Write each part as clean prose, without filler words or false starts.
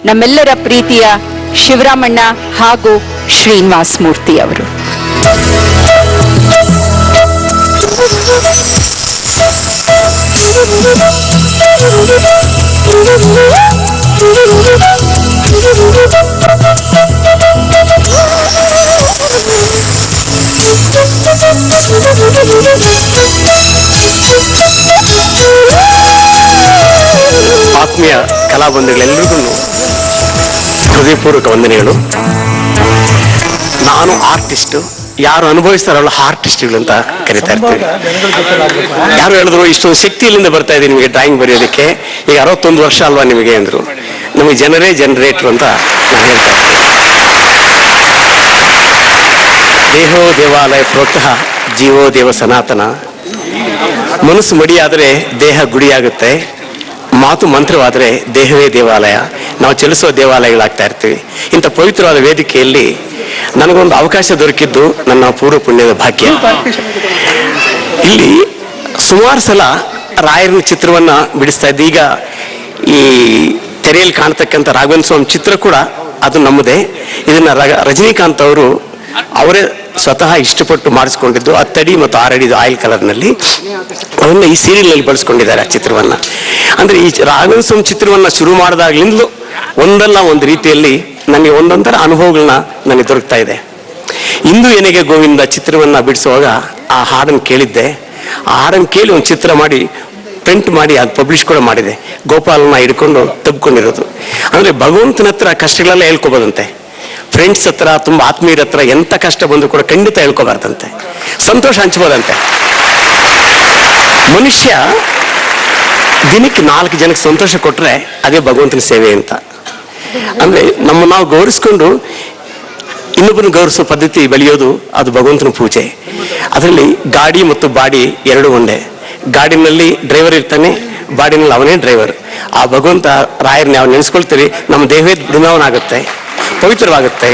ನಮ್ಮೆಲ್ಲರ ಪ್ರೀತಿಯ ಶಿವರಾಮಣ್ಣ ಹಾಗೂ ಶ್ರೀನಿವಾಸ್ ಮೂರ್ತಿ ಅವರು. ಆತ್ಮೀಯ ಕಲಾಬಂಧುಗಳೆಲ್ಲರಿಗೂ ಹೃದಯಪೂರ್ವಕ ವಂದನೆಗಳು. ನಾನು ಆರ್ಟಿಸ್ಟು, ಯಾರು ಅನುಭವಿಸ್ತಾರಲ್ಲ ಆರ್ಟಿಸ್ಟ್ಗಳು ಅಂತ ಕರಿತಾ ಇರ್ತೀವಿ. ಯಾರು ಹೇಳಿದ್ರು ಇಷ್ಟೊಂದು ಶಕ್ತಿ ಇಲ್ಲಿಂದ ಬರ್ತಾ ಇದೆ ನಿಮಗೆ ಡ್ರಾಯಿಂಗ್ ಬರೆಯೋದಕ್ಕೆ, ಈಗ 61 ವರ್ಷ ಅಲ್ವಾ ನಿಮಗೆ ಅಂದರು. ನಮಗೆ ಜನರೇ ಜನರೇಟ್ರು ಅಂತ ನಾನು ಹೇಳ್ತಾ ಇರ್ತೀನಿ. ದೇಹೋ ದೇವಾಲಯ ಪ್ರೋತ್ಸಾಹ ಜೀವೋ ದೇವ ಸನಾತನ. ಮನಸ್ಸು ಮಡಿಯಾದರೆ ದೇಹ ಗುಡಿಯಾಗುತ್ತೆ, ಮಾತು ಮಂತ್ರವಾದರೆ ದೇಹವೇ ದೇವಾಲಯ. ನಾವು ಚಲಿಸುವ ದೇವಾಲಯಗಳಾಗ್ತಾ ಇರ್ತೀವಿ. ಇಂಥ ಪವಿತ್ರವಾದ ವೇದಿಕೆಯಲ್ಲಿ ನನಗೊಂದು ಅವಕಾಶ ದೊರಕಿದ್ದು ನನ್ನ ಪೂರ್ವ ಪುಣ್ಯದ ಭಾಗ್ಯ. ಇಲ್ಲಿ ಸುಮಾರು ಸಲ ರಾಯರನ ಚಿತ್ರವನ್ನ ಬಿಡಿಸ್ತಾ ಇದ್ದೆ. ಈಗ ಈ ತೆರೆಯಲ್ಲಿ ಕಾಣ್ತಕ್ಕಂಥ ರಾಘವೇಂದ್ರ ಸ್ವಾಮಿ ಚಿತ್ರ ಕೂಡ ಅದು ನಮ್ಮದೇ. ಇದನ್ನ ರಜನಿಕಾಂತ್ ಅವರು ಅವರೇ ಸ್ವತಃ ಇಷ್ಟಪಟ್ಟು ಮಾಡಿಸ್ಕೊಂಡಿದ್ದು. 10 ಅಡಿ ಮತ್ತು 6 ಅಡಿ ಆಯಿಲ್ ಕಲರ್ನಲ್ಲಿ ಅವನ್ನ ಈ ಸೀರಿಯಲ್ನಲ್ಲಿ ಬಳಸ್ಕೊಂಡಿದ್ದಾರೆ ಆ ಚಿತ್ರವನ್ನ. ಅಂದ್ರೆ ಈ ರಾಘವೇಂದ್ರ ಸ್ವಾಮಿ ಚಿತ್ರವನ್ನ ಶುರು ಮಾಡಿದಾಗ್ಲಿಂದಲೂ ಒಂದಲ್ಲ ಒಂದು ರೀತಿಯಲ್ಲಿ ನನಗೆ ಒಂದೊಂದರ ಅನುಭವಗಳನ್ನ ನನಗೆ ದೊರಕ್ತಾ ಇದೆ. ಇಂದು ಏನಿಗೆ ಗೋವಿಂದ ಚಿತ್ರವನ್ನ ಬಿಡಿಸುವಾಗ ಆ ಹಾಡನ್ನು ಕೇಳಿದ್ದೆ. ಆ ಹಾಡನ್ನು ಕೇಳಿ ಒಂದು ಚಿತ್ರ ಮಾಡಿ ಪ್ರಿಂಟ್ ಮಾಡಿ ಅದು ಪಬ್ಲಿಷ್ ಕೂಡ ಮಾಡಿದೆ. ಗೋಪಾಲನ ಹಿಡ್ಕೊಂಡು ತಬ್ಕೊಂಡಿರೋದು. ಅಂದ್ರೆ ಭಗವಂತನ ಹತ್ರ ಕಷ್ಟಗಳೆಲ್ಲ ಹೇಳ್ಕೊಬೋದಂತೆ. ಫ್ರೆಂಡ್ಸ್ ಹತ್ರ, ತುಂಬಾ ಆತ್ಮೀಯರ ಹತ್ರ ಎಂತ ಕಷ್ಟ ಬಂದ್ರು ಕೂಡ ಖಂಡಿತ ಹೇಳ್ಕೋಬಾರ್ದಂತೆ. ಸಂತೋಷ ಹಂಚ್ಬೋದಂತೆ. ಮನುಷ್ಯ ದಿನಕ್ಕೆ 4 ಜನಕ್ಕೆ ಸಂತೋಷ ಕೊಟ್ರೆ ಅದೇ ಭಗವಂತನ ಸೇವೆ ಅಂತ. ಅಂದ್ರೆ ನಾವು ಗೌರವಿಸ್ಕೊಂಡು ಇನ್ನೊಬ್ಬರನ್ನು ಗೌರವಿಸೋ ಪದ್ಧತಿ ಬೆಳೆಯೋದು ಅದು ಭಗವಂತನ ಪೂಜೆ. ಅದರಲ್ಲಿ ಗಾಡಿ ಮತ್ತು ಬಾಡಿ ಎರಡು ಒಂದೇ. ಗಾಡಿನಲ್ಲಿ ಡ್ರೈವರ್ ಇರ್ತಾನೆ, ಬಾಡಿನಲ್ಲಿ ಅವನೇ ಡ್ರೈವರ್. ಆ ಭಗವಂತ ರಾಯರನ್ನ ನಾವು ನೆನೆಸ್ಕೊಳ್ತೀವಿ, ನಮ್ಮ ದೇಹವೇ ಬೃಂದಾವನ ಆಗುತ್ತೆ, ಪವಿತ್ರವಾಗುತ್ತೆ.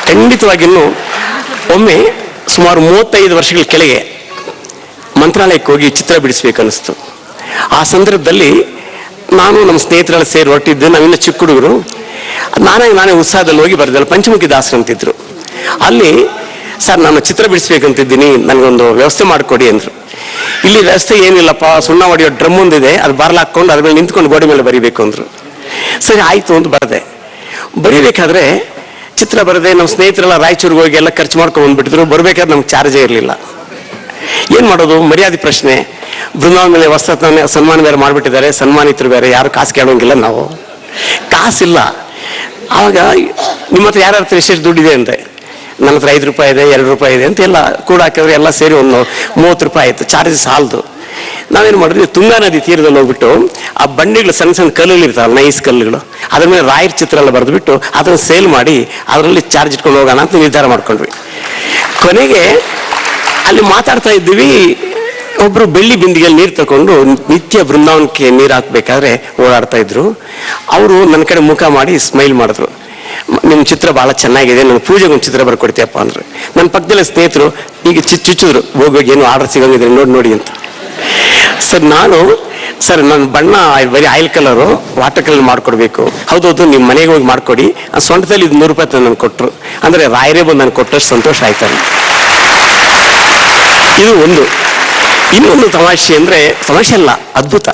ಖಂಡಿತವಾಗಿನ್ನೂ ಒಮ್ಮೆ ಸುಮಾರು 35 ವರ್ಷಗಳ ಕೆಳಗೆ ಮಂತ್ರಾಲಯಕ್ಕೆ ಹೋಗಿ ಚಿತ್ರ ಬಿಡಿಸ್ಬೇಕನ್ನಿಸ್ತು. ಆ ಸಂದರ್ಭದಲ್ಲಿ ನಾನು ನಮ್ಮ ಸ್ನೇಹಿತರೆಲ್ಲ ಸೇರಿ ಹೊರಟಿದ್ದು. ನಾವಿನ್ನ ಚಿಕ್ಕ ಹುಡುಗರು. ನಾನೇ ಉತ್ಸಾಹದಲ್ಲಿ ಹೋಗಿ ಬರ್ದಲ್ಲ. ಪಂಚಮುಖಿ ದಾಸರು ಅಂತಿದ್ರು. ಅಲ್ಲಿ ಸರ್ ನಾನು ಚಿತ್ರ ಬಿಡಿಸ್ಬೇಕಂತಿದ್ದೀನಿ, ನನಗೊಂದು ವ್ಯವಸ್ಥೆ ಮಾಡಿಕೊಡಿ ಅಂದರು. ಇಲ್ಲಿ ವ್ಯವಸ್ಥೆ ಏನಿಲ್ಲಪ್ಪ, ಸುಣ್ಣ ಹೊಡೆಯೋ ಡ್ರಮ್ ಒಂದಿದೆ, ಅದು ಬಾರ್ಲಾಕೊಂಡು ಅದ್ರ ಮೇಲೆ ನಿಂತ್ಕೊಂಡು ಗೋಡೆ ಮೇಲೆ ಬರೀಬೇಕು ಅಂದರು. ಸರಿ ಆಯಿತು ಅಂತ ಬರದೆ. ಬರೀಬೇಕಾದ್ರೆ ಚಿತ್ರ ಬರದೆ ನಮ್ಮ ಸ್ನೇಹಿತರೆಲ್ಲ ರಾಯಚೂರಿಗೆ ಹೋಗಿ ಎಲ್ಲ ಖರ್ಚು ಮಾಡ್ಕೊಂಡು ಬಂದ್ಬಿಟ್ಟಿದ್ರು. ಬರಬೇಕಾದ್ರೆ ನಮ್ಗೆ ಚಾರ್ಜೇ ಇರಲಿಲ್ಲ. ಏನು ಮಾಡೋದು, ಮರ್ಯಾದೆ ಪ್ರಶ್ನೆ. ಬೃಂದಾವನ ಮೇಲೆ ವಸ್ತ್ರನ ಸನ್ಮಾನ ಬೇರೆ ಮಾಡಿಬಿಟ್ಟಿದ್ದಾರೆ, ಸನ್ಮಾನಿತರು ಬೇರೆ, ಯಾರು ಕಾಸು ಕೇಳೋಂಗಿಲ್ಲ. ನಾವು ಕಾಸಿಲ್ಲ. ಆವಾಗ ನಿಮ್ಮ ಹತ್ರ ಯಾರ ಹತ್ರ ಎಷ್ಟೆಷ್ಟು ದುಡ್ಡಿದೆ ಅಂತೆ. ನನ್ನ ಹತ್ರ 5 ರೂಪಾಯಿ ಇದೆ, 2 ರೂಪಾಯಿ ಇದೆ ಅಂತ ಎಲ್ಲ ಕೂಡ ಹಾಕಿದ್ರೆ ಎಲ್ಲ ಸೇರಿ ಒಂದು 30 ರೂಪಾಯಿ ಆಯಿತು. ಚಾರ್ಜಸ್ ಸಾಲದು. ನಾವೇನು ಮಾಡಿದ್ವಿ, ತುಂಗಾ ನದಿ ತೀರದಲ್ಲಿ ಹೋಗ್ಬಿಟ್ಟು ಆ ಬಂಡಿಗಳು ಸಣ್ಣ ಸಣ್ಣ ಕಲ್ಲುಗಳು ಇರ್ತಾವಲ್ಲ, ನೈಸ್ ಕಲ್ಲುಗಳು, ಅದ್ರ ಮೇಲೆ ರಾಯರ್ ಚಿತ್ರ ಎಲ್ಲ ಬರೆದ್ಬಿಟ್ಟು ಅದನ್ನು ಸೇಲ್ ಮಾಡಿ ಅದರಲ್ಲಿ ಚಾರ್ಜ್ ಇಟ್ಕೊಂಡು ಹೋಗೋಣ ಅಂತ ನಿರ್ಧಾರ ಮಾಡ್ಕೊಂಡ್ವಿ. ಕೊನೆಗೆ ಅಲ್ಲಿ ಮಾತಾಡ್ತಾ ಇದ್ದೀವಿ. ಒಬ್ರು ಬೆಳ್ಳಿ ಬಿಂದಿಗೆಯಲ್ಲಿ ನೀರು ತಗೊಂಡು ನಿತ್ಯ ಬೃಂದಾವನಕ್ಕೆ ನೀರು ಹಾಕ್ಬೇಕಾದ್ರೆ ಓಡಾಡ್ತಾ ಇದ್ರು. ಅವರು ನನ್ನ ಕಡೆ ಮುಖ ಮಾಡಿ ಸ್ಮೈಲ್ ಮಾಡಿದ್ರು. ನಿಮ್ಮ ಚಿತ್ರ ಬಹಳ ಚೆನ್ನಾಗಿದೆ, ನನ್ನ ಪೂಜೆಗೆ ಒಂದು ಚಿತ್ರ ಬರ್ಕೊಡ್ತೀಯಪ್ಪ ಅಂದ್ರು. ನನ್ನ ಪಕ್ಕದಲ್ಲೇ ಸ್ನೇಹಿತರು ಈಗ ಚುಚ್ಚಿದ್ರು, ಹೋಗೋಗಿ ಏನು ಆರ್ಡರ್ ಸಿಗೋಂಗಿದ್ರೆ ನೋಡಿ ಅಂತ. ಸರ್ ನನ್ನ ಬಣ್ಣ ಬರೀ ಆಯಿಲ್ ಕಲರು, ವಾಟರ್ ಕಲರ್ ಮಾಡ್ಕೊಡ್ಬೇಕು. ಹೌದೌದು, ನಿಮ್ಮ ಮನೆಗೆ ಹೋಗಿ ಮಾಡ್ಕೊಡಿ. ಆ ಸೊಂಟದಲ್ಲಿ 100 ರೂಪಾಯಿ ನನಗೆ ಕೊಟ್ಟರು. ಅಂದರೆ ರಾಯರೇ ಬಂದು ನನಗೆ ಕೊಟ್ಟಷ್ಟು ಸಂತೋಷ ಆಯ್ತಾನೆ. ಇದು ಒಂದು. ಇನ್ನೊಂದು ತಮಾಷೆ ಅಂದರೆ, ತಮಾಷೆ ಅಲ್ಲ, ಅದ್ಭುತ.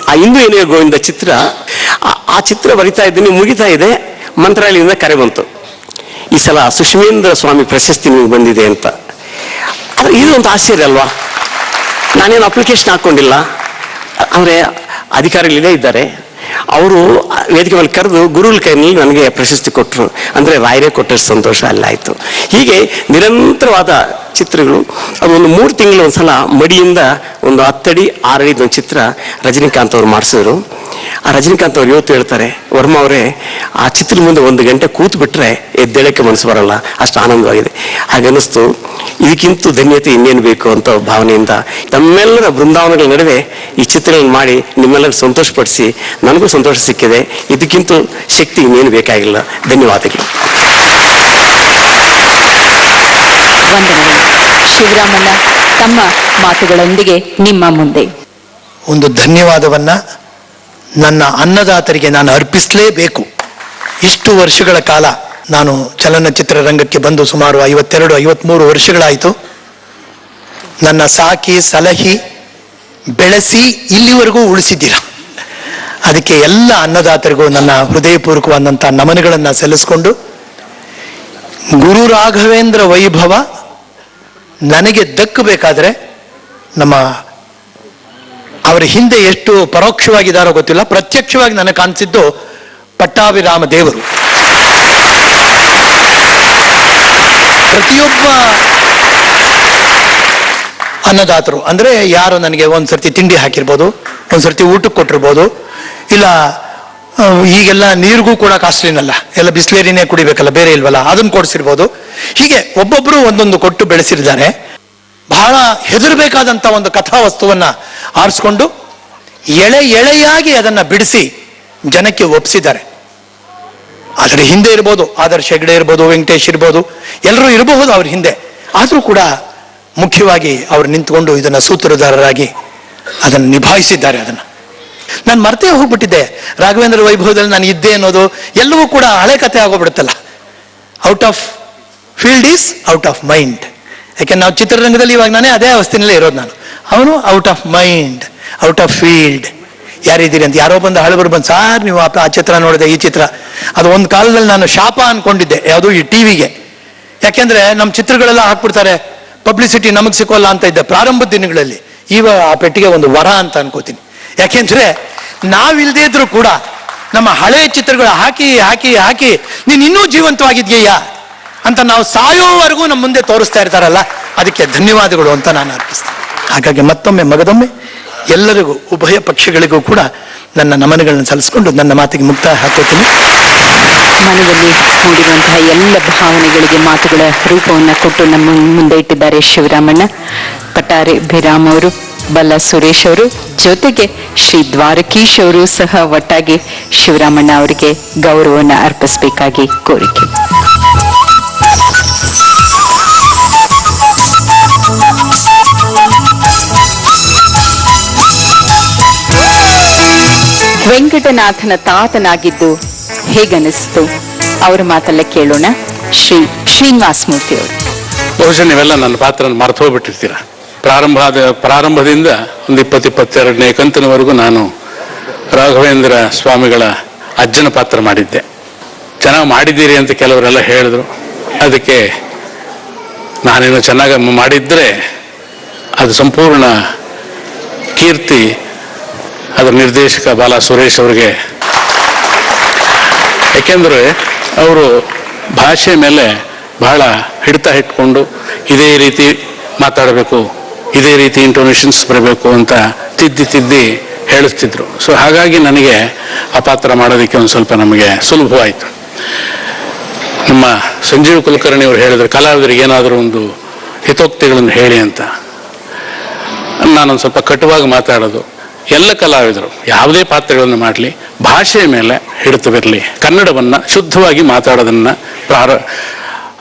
ಆ ಇಂದು ಏನಿಗೆ ಗೋವಿಂದ ಚಿತ್ರ, ಆ ಚಿತ್ರ ಬರಿತಾ ಇದ್ದೀನಿ, ಮುಗಿತಾ ಇದೆ. ಮಂತ್ರಾಲಯದಿಂದ ಕರೆ ಬಂತು, ಈ ಸಲ ಸುಷಮೇಂದ್ರ ಸ್ವಾಮಿ ಪ್ರಶಸ್ತಿ ನಿಮಗೆ ಬಂದಿದೆ ಅಂತ. ಆದರೆ ಇದು ಒಂದು ಆಶ್ಚರ್ಯ ಅಲ್ವಾ. ನಾನೇನು ಅಪ್ಲಿಕೇಶನ್ ಹಾಕ್ಕೊಂಡಿಲ್ಲ. ಅಂದರೆ ಅಧಿಕಾರಿಗಳೇ ಇದ್ದಾರೆ. ಅವರು ವೇದಿಕೆ ಮೇಲೆ ಕರೆದು ಗುರುಗಳ ಕೈಯಲ್ಲಿ ನನಗೆ ಪ್ರಶಸ್ತಿ ಕೊಟ್ಟರು. ಅಂದರೆ ರಾಯರೇ ಕೊಟ್ಟಷ್ಟು ಸಂತೋಷ ಅಲ್ಲಾಯಿತು. ಹೀಗೆ ನಿರಂತರವಾದ ಚಿತ್ರಗಳು. ಅದು ಒಂದು 3 ತಿಂಗಳು ಒಂದ್ಸಲ ಮಡಿಯಿಂದ ಒಂದು 10 ಅಡಿ 6 ಅಡಿ ಒಂದು ಚಿತ್ರ ರಜನಿಕಾಂತ್ ಅವರು ಮಾಡಿಸಿದ್ರು. ಆ ರಜನಿಕಾಂತ್ ಅವ್ರು ಇವತ್ತು ಹೇಳ್ತಾರೆ, ವರ್ಮ ಅವರೇ, ಆ ಚಿತ್ರದ ಮುಂದೆ 1 ಗಂಟೆ ಕೂತು ಬಿಟ್ರೆ ಎದ್ದೇಳಕ್ಕೆ ಮನಸ್ಸು ಬರಲ್ಲ, ಅಷ್ಟು ಆನಂದವಾಗಿದೆ. ಹಾಗನ್ನಿಸ್ತು. ಇದಕ್ಕಿಂತ ಧನ್ಯತೆ ಇನ್ನೇನು ಬೇಕು ಅಂತ ಭಾವನೆಯಿಂದ ತಮ್ಮೆಲ್ಲರ ಬೃಂದಾವನಗಳ ನಡುವೆ ಈ ಚಿತ್ರಗಳನ್ನು ಮಾಡಿ ನಿಮ್ಮೆಲ್ಲರೂ ಸಂತೋಷಪಡಿಸಿ ನನಗೂ ಸಂತೋಷ ಸಿಕ್ಕಿದೆ. ಇದಕ್ಕಿಂತ ಶಕ್ತಿ ಇನ್ನೇನು ಬೇಕಾಗಿಲ್ಲ. ಧನ್ಯವಾದಗಳು. ಶಿವರಾಮಣ್ಣ ತಮ್ಮ ಮಾತುಗಳೊಂದಿಗೆ ನಿಮ್ಮ ಮುಂದೆ ಒಂದು ಧನ್ಯವಾದವನ್ನ ನನ್ನ ಅನ್ನದಾತರಿಗೆ ನಾನು ಅರ್ಪಿಸಲೇಬೇಕು. ಇಷ್ಟು ವರ್ಷಗಳ ಕಾಲ ನಾನು ಚಲನಚಿತ್ರ ರಂಗಕ್ಕೆ ಬಂದು ಸುಮಾರು 52-53 ವರ್ಷಗಳಾಯಿತು. ನನ್ನ ಸಾಕಿ ಸಲಹಿ ಬೆಳೆಸಿ ಇಲ್ಲಿವರೆಗೂ ಉಳಿಸಿದ್ದೀರ. ಅದಕ್ಕೆ ಎಲ್ಲ ಅನ್ನದಾತರಿಗೂ ನನ್ನ ಹೃದಯಪೂರ್ವಕವಾದಂಥ ನಮನಗಳನ್ನು ಸಲ್ಲಿಸಿಕೊಂಡು, ಗುರು ರಾಘವೇಂದ್ರ ವೈಭವ ನನಗೆ ದಕ್ಕಬೇಕಾದ್ರೆ ನಮ್ಮ ಅವರ ಹಿಂದೆ ಎಷ್ಟು ಪರೋಕ್ಷವಾಗಿದ್ದಾರೋ ಗೊತ್ತಿಲ್ಲ, ಪ್ರತ್ಯಕ್ಷವಾಗಿ ನನಗೆ ಕಾಣಿಸಿದ್ದು ಪಟ್ಟಾಭಿರಾಮ ದೇವರು. ಪ್ರತಿಯೊಬ್ಬ ಅನ್ನದಾತರು ಅಂದ್ರೆ ಯಾರು ನನಗೆ ಒಂದ್ಸರ್ತಿ ತಿಂಡಿ ಹಾಕಿರ್ಬೋದು, ಒಂದ್ಸರ್ತಿ ಊಟಕ್ಕೆ ಕೊಟ್ಟಿರ್ಬೋದು, ಇಲ್ಲ ಈಗೆಲ್ಲ ನೀರಿಗೂ ಕೂಡ ಕಾಸ್ಟ್ಲಿನಲ್ಲ, ಎಲ್ಲ ಬಿಸ್ಲೇರಿನೇ ಕುಡಿಬೇಕಲ್ಲ, ಬೇರೆ ಇಲ್ವಲ್ಲ, ಅದನ್ನು ಕೊಡಿಸಿರ್ಬೋದು. ಹೀಗೆ ಒಬ್ಬೊಬ್ರು ಒಂದೊಂದು ಕೊಟ್ಟು ಬೆಳೆಸಿರ್ತಾರೆ. ಬಹಳ ಹೆದರಬೇಕಾದಂಥ ಒಂದು ಕಥಾವಸ್ತುವನ್ನ ಆರಿಸ್ಕೊಂಡು ಎಳೆಯಾಗಿ ಅದನ್ನ ಬಿಡಿಸಿ ಜನಕ್ಕೆ ಒಪ್ಪಿಸಿದ್ದಾರೆ. ಅದರ ಹಿಂದೆ ಇರ್ಬೋದು ಆದರ್ಶ ಹೆಗ್ಡೆ ಇರ್ಬೋದು, ವೆಂಕಟೇಶ್ ಇರ್ಬೋದು, ಎಲ್ಲರೂ ಇರಬಹುದು ಅವ್ರ ಹಿಂದೆ. ಆದರೂ ಕೂಡ ಮುಖ್ಯವಾಗಿ ಅವರು ನಿಂತ್ಕೊಂಡು ಇದನ್ನ ಸೂತ್ರಧಾರರಾಗಿ ಅದನ್ನು ನಿಭಾಯಿಸಿದ್ದಾರೆ. ನಾನು ಮರ್ತೇ ಹೋಗ್ಬಿಟ್ಟಿದ್ದೆ, ರಾಘವೇಂದ್ರ ವೈಭವದಲ್ಲಿ ನಾನು ಇದ್ದೆ ಅನ್ನೋದು ಎಲ್ಲವೂ ಕೂಡ ಹಳೆ ಕಥೆ ಆಗೋಗ್ಬಿಡುತ್ತಲ್ಲ. Out of field is out of mind. ಯಾಕೆಂದ್ರೆ ನಾವು ಚಿತ್ರರಂಗದಲ್ಲಿ ಇವಾಗ ನಾನೇ ಅದೇ ಅವಸ್ಥೆನಲ್ಲೇ ಇರೋದು. ಅವನು out of mind, out of field. ಯಾರಿದ್ದೀರಿ ಅಂತ ಯಾರೋ ಬಂದು ಹಳಬರು ಬಂದು, ಸಾರ್ ನೀವು ಆ ಚಿತ್ರ ನೋಡಿದೆ, ಈ ಚಿತ್ರ, ಅದು ಒಂದು ಕಾಲದಲ್ಲಿ ನಾನು ಶಾಪ ಅನ್ಕೊಂಡಿದ್ದೆ, ಯಾವುದು ಈ ಟಿವಿಗೆ. ಯಾಕೆಂದ್ರೆ ನಮ್ಮ ಚಿತ್ರಗಳೆಲ್ಲ ಹಾಕ್ಬಿಡ್ತಾರೆ, ಪಬ್ಲಿಸಿಟಿ ನಮಗೆ ಸಿಗೋಲ್ಲ ಅಂತ ಇದ್ದೆ ಪ್ರಾರಂಭದ ದಿನಗಳಲ್ಲಿ. ಇವಾಗ ಆ ಪೆಟ್ಟಿಗೆ ಒಂದು ವರ ಅಂತ ಅನ್ಕೋತೀನಿ. ಯಾಕೆಂದ್ರೆ ನಾವಿಲ್ದೇ ಇದ್ರು ಕೂಡ ನಮ್ಮ ಹಳೆ ಚಿತ್ರಗಳು ಹಾಕಿ ಹಾಕಿ ಹಾಕಿ ನೀನು ಇನ್ನೂ ಜೀವಂತವಾಗಿದ್ಯಾ ಅಂತ ನಾವು ಸಾಯೋವರೆಗೂ ನಮ್ಮ ಮುಂದೆ ತೋರಿಸ್ತಾ ಇರ್ತಾರಲ್ಲ, ಅದಕ್ಕೆ ಧನ್ಯವಾದಗಳು ಅಂತ ನಾನು ಅರ್ಪಿಸ್ತೇನೆ. ಹಾಗಾಗಿ ಮತ್ತೊಮ್ಮೆ ಮಗದೊಮ್ಮೆ ಎಲ್ಲರಿಗೂ, ಉಭಯ ಪಕ್ಷಗಳಿಗೂ ಕೂಡ ನನ್ನ ನಮನಗಳನ್ನು ಸಲ್ಲಿಸಿಕೊಂಡು ನನ್ನ ಮಾತಿಗೆ ಮುಕ್ತಾಯ ಹಾಕೋತೀನಿ. ಮನದಲ್ಲಿ ಮೂಡಿರುವಂತಹ ಎಲ್ಲ ಭಾವನೆಗಳಿಗೆ ಮಾತುಗಳ ರೂಪವನ್ನು ಕೊಟ್ಟು ನಮ್ಮ ಮುಂದೆ ಇಟ್ಟಿದ್ದಾರೆ ಶಿವರಾಮಣ್ಣ. ಪಟ್ಟಾರೆ ಭಿರಾಮ್ ಅವರು, ಬಲ್ಲ ಸುರೇಶ್ ಅವರು, ಜೊತೆಗೆ ಶ್ರೀ ದ್ವಾರಕೀಶ್ ಅವರು ಸಹ ಒಟ್ಟಾಗಿ ಶಿವರಾಮಣ್ಣ ಅವರಿಗೆ ಗೌರವವನ್ನು ಅರ್ಪಿಸಬೇಕಾಗಿ ಕೋರಿಕೆ. ವೆಂಕಟನಾಥನ ತಾತನಾಗಿದ್ದು ಹೇಗನಿಸ್ತು ಅವರ ಮಾತಲ್ಲ ಕೇಳೋಣ. ಶ್ರೀನಿವಾಸ ಮೂರ್ತಿ ಅವರು. ಬಹುಶಃ ನೀವೆಲ್ಲ ನನ್ನ ಪಾತ್ರ ಮರೆತು ಹೋಗ್ಬಿಟ್ಟಿರ್ತೀರ. ಪ್ರಾರಂಭದಿಂದ ಒಂದು 22ನೇ ಕಂತಿನವರೆಗೂ ನಾನು ರಾಘವೇಂದ್ರ ಸ್ವಾಮಿಗಳ ಅಜ್ಜನ ಪಾತ್ರ ಮಾಡಿದ್ದೆ. ಚೆನ್ನಾಗಿ ಮಾಡಿದ್ದೀರಿ ಅಂತ ಕೆಲವರೆಲ್ಲ ಹೇಳಿದ್ರು. ಅದಕ್ಕೆ ನಾನೇನು ಚೆನ್ನಾಗಿ ಮಾಡಿದ್ರೆ ಅದು ಸಂಪೂರ್ಣ ಕೀರ್ತಿ ಅದರ ನಿರ್ದೇಶಕ ಬಾಲ ಸುರೇಶ್ ಅವರಿಗೆ. ಯಾಕೆಂದರೆ ಅವರು ಭಾಷೆ ಮೇಲೆ ಬಹಳ ಹಿಡಿತ ಇಟ್ಕೊಂಡು ಇದೇ ರೀತಿ ಮಾತಾಡಬೇಕು, ಇದೇ ರೀತಿ ಇಂಟೋನೇಷನ್ಸ್ ಬರಬೇಕು ಅಂತ ತಿದ್ದಿ ಹೇಳಿಸ್ತಿದ್ರು. ಸೊ ಹಾಗಾಗಿ ನನಗೆ ಆ ಪಾತ್ರ ಮಾಡೋದಕ್ಕೆ ಒಂದು ಸ್ವಲ್ಪ ನಮಗೆ ಸುಲಭವಾಯಿತು. ನಮ್ಮ ಸಂಜೀವ್ ಕುಲಕರ್ಣಿ ಅವರು ಹೇಳಿದ್ರು, ಕಲಾವಿದರಿಗೆ ಏನಾದರೂ ಒಂದು ಹಿತೋಕ್ತಿಗಳನ್ನು ಹೇಳಿ ಅಂತ. ನಾನೊಂದು ಸ್ವಲ್ಪ ಕಟುವಾಗಿ ಮಾತಾಡೋದು. ಎಲ್ಲ ಕಲಾವಿದರು ಯಾವುದೇ ಪಾತ್ರಗಳನ್ನು ಮಾಡಲಿ ಭಾಷೆಯ ಮೇಲೆ ಹಿಡಿತವಿರಲಿ, ಕನ್ನಡವನ್ನು ಶುದ್ಧವಾಗಿ ಮಾತಾಡೋದನ್ನು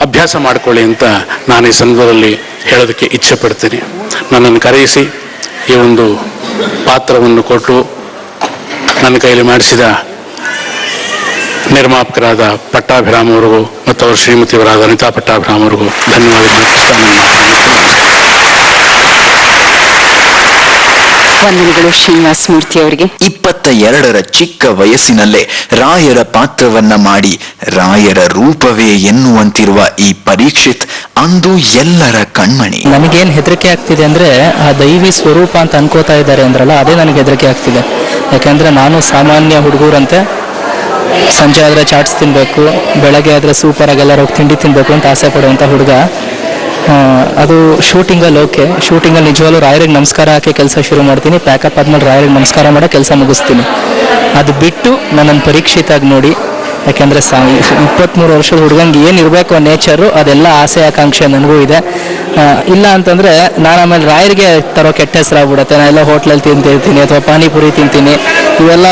ಅಭ್ಯಾಸ ಮಾಡಿಕೊಳ್ಳಿ ಅಂತ ನಾನು ಈ ಸಂದರ್ಭದಲ್ಲಿ ಹೇಳೋದಕ್ಕೆ ಇಚ್ಛೆ ಪಡ್ತೀನಿ. ನನ್ನನ್ನು ಕರೆಯಿಸಿ ಈ ಒಂದು ಪಾತ್ರವನ್ನು ಕೊಟ್ಟು ನನ್ನ ಕೈಯಲ್ಲಿ ಮಾಡಿಸಿದ ನಿರ್ಮಾಪಕರಾದ ಪಟ್ಟಾಭಿರಾಮ್ ಅವರಿಗೂ ಮತ್ತು ಅವರ ಶ್ರೀಮತಿಯವರಾದ ಅನಿತಾ ಪಟ್ಟಾಭಿರಾಮ್ ಅವರಿಗೂ ವಂದನೆಗಳು. ಶ್ರೀನಿವಾಸ ಮೂರ್ತಿ ಅವರಿಗೆ 22ರ ಚಿಕ್ಕ ವಯಸ್ಸಿನಲ್ಲೇ ರಾಯರ ಪಾತ್ರವನ್ನ ಮಾಡಿ ರಾಯರ ರೂಪವೇ ಎನ್ನುವಂತಿರುವ ಈ ಪರೀಕ್ಷಿತ್ ಅಂದು ಎಲ್ಲರ ಕಣ್ಮಣಿ. ನನಗೇನು ಹೆದರಿಕೆ ಆಗ್ತಿದೆ ಅಂದ್ರೆ ಆ ದೈವಿ ಸ್ವರೂಪ ಅಂತ ಅನ್ಕೋತಾ ಇದ್ದಾರೆ ಅಂದ್ರಲ್ಲ, ಅದೇ ನನಗೆ ಹೆದರಿಕೆ ಆಗ್ತಿದೆ. ಯಾಕಂದ್ರೆ ನಾನು ಸಾಮಾನ್ಯ ಹುಡುಗರಂತೆ ಸಂಜೆ ಆದರೆ ಚಾಟ್ಸ್ ತಿನ್ನಬೇಕು, ಬೆಳಗ್ಗೆ ಆದರೆ ಸೂಪರಾಗಿ ಎಲ್ಲರೂ ಹೋಗಿ ತಿಂಡಿ ತಿನ್ನಬೇಕು ಅಂತ ಆಸೆ ಪಡುವಂಥ ಹುಡುಗ. ಅದು ಶೂಟಿಂಗಲ್ಲಿ ಓಕೆ, ಶೂಟಿಂಗಲ್ಲಿ ನಿಜವಾಗ್ಲೂ ರಾಯರಿಗೆ ನಮಸ್ಕಾರ ಹಾಕಿ ಕೆಲಸ ಶುರು ಮಾಡ್ತೀನಿ. ಪ್ಯಾಕಪ್ ಆದ್ಮೇಲೆ ರಾಯರಿಗೆ ನಮಸ್ಕಾರ ಮಾಡೋ ಕೆಲಸ ಮುಗಿಸ್ತೀನಿ. ಅದು ಬಿಟ್ಟು ನನ್ನನ್ನು ಪರೀಕ್ಷಿತಾಗಿ ನೋಡಿ. ಯಾಕೆಂದರೆ 23 ವರ್ಷದ ಹುಡುಗಂಗೆ ಏನಿರಬೇಕು ನೇಚರು, ಅದೆಲ್ಲ ಆಸೆ ಆಕಾಂಕ್ಷೆ ನನಗೂ ಇದೆ. ಇಲ್ಲ ಅಂತಂದರೆ ನಾನು ಆಮೇಲೆ ರಾಯರಿಗೆ ತರೋ ಕೆಟ್ಟ ಹೆಸರಾಗ್ಬಿಡುತ್ತೆ. ನಾನು ಎಲ್ಲ ಹೋಟ್ಲಲ್ಲಿ ತಿಂತಿರ್ತೀನಿ ಅಥವಾ ಪಾನಿಪುರಿ ತಿಂತೀನಿ. ಇವೆಲ್ಲ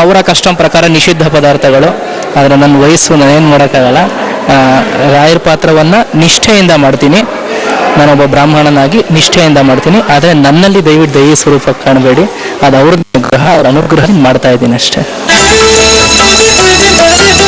ಅವರ ಕಷ್ಟ ಪ್ರಕಾರ ನಿಷಿದ್ಧ ಪದಾರ್ಥಗಳು. ಆದರೆ ನನ್ನ ವಯಸ್ಸು ನಾನೇನು ಮಾಡೋಕ್ಕಾಗಲ್ಲ. ರಾಯರ ಪಾತ್ರವನ್ನು ನಿಷ್ಠೆಯಿಂದ ಮಾಡ್ತೀನಿ. ನಾನೊಬ್ಬ ಬ್ರಾಹ್ಮಣನಾಗಿ ನಿಷ್ಠೆಯಿಂದ ಮಾಡ್ತೀನಿ. ಆದರೆ ನನ್ನಲ್ಲಿ ದಯವಿಟ್ಟು ದೈವಿ ಸ್ವರೂಪ ಕಾಣಬೇಡಿ. ಅದು ಅವ್ರ ಅನುಗ್ರಹ ಮಾಡ್ತಾ ಇದ್ದೀನಿ ಅಷ್ಟೇ. Thank you.